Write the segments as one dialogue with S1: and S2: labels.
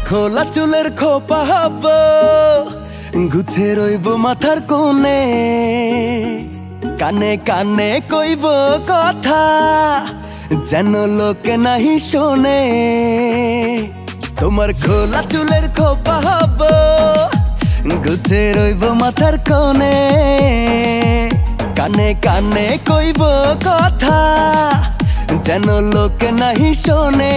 S1: খোলা চুলের খোপা হব, গুছে রইব মাথার কোণে, কানে কানে কইব কথা যেন লোকে নাহি শোনে। তোমার খোলা চুলের খোপা হব, গুছে রইব মাথার কোণে, কানে কানে কইব কথা যেন লোকে নাহি শোনে।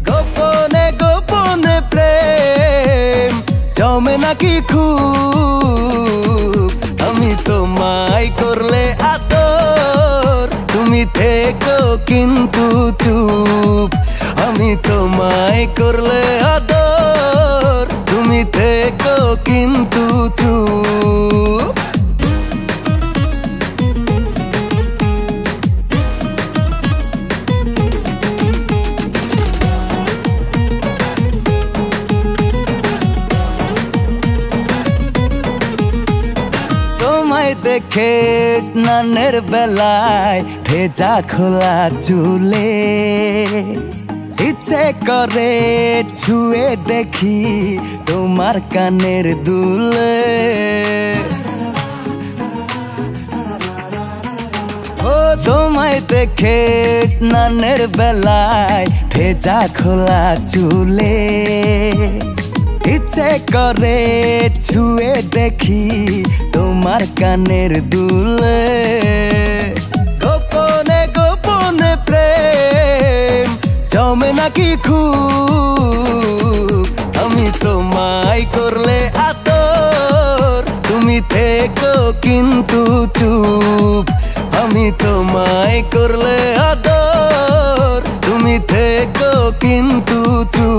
S1: গোপনে গোপনে প্রেম জমে নাকি খুব, আমি তোমায় করলে আদর তুমি থেকো কিন্তু চুপ। আমি তোমায় করলে আদর তুমি থেকো কিন্তু চুপ। দেখে স্নানের বেলায় ভেজা খোলা চুলে, ইচ্ছে করে ছুঁয়ে দেখি তোমার কানের দুলে। ও তোমায় দেখে স্নানের বেলায় ভেজা খোলা চুলে, ইচ্ছে করে ছুঁয়ে দেখি তোমার কানের দুলে। গোপনে গোপনে প্রেম জমে নাকি খুব, আমি তোমায় করলে আদর তুমি থেকো কিন্তু চুপ। আমি তোমায় করলে আদর তুমি থেকো কিন্তু চুপ।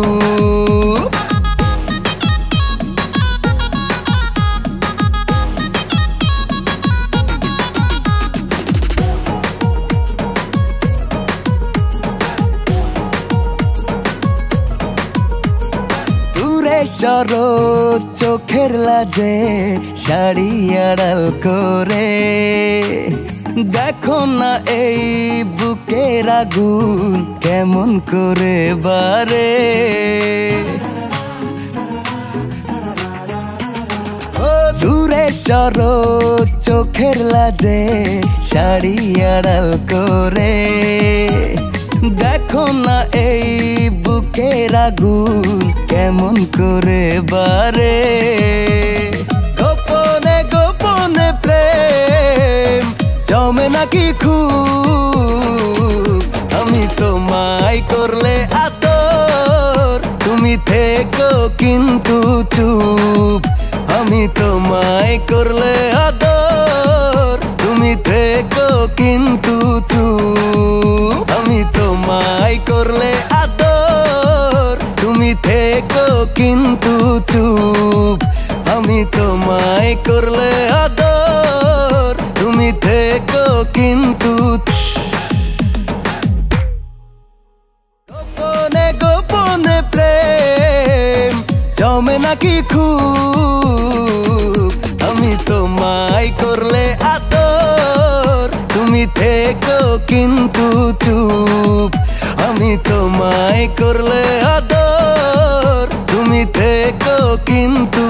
S1: শরৎ চোখের লাজে শাড়ি আড়াল করে, দেখো না এই বুকের আগুন কেমন করে বারে। ও দূরে শরৎ চোখের লাজে শাড়ি আড়াল করে, দেখো না এই বুকের আগুন কেমন করে বারে। গোপনে গোপনে প্রেম জমে নাকি খুব, আমি তোমায় করলে আদর তুমি থেকো কিন্তু চুপ। আমি তোমায় করলে আদর তুমি থেকো কিন্তু চুপ। আমি তোমায় করলে আদর তুমি থেকো কিন্তু চুপ। আমি তোমায় করলে আদর তুমি থেকো কিন্তু। গোপনে গোপনে প্রেম জমে নাকি খুব, আমি তোমায় করলে আদর তুমি থেকো কিন্তু চুপ। আমি তোমায় করলে আদর তুমি থেকো কিন্তু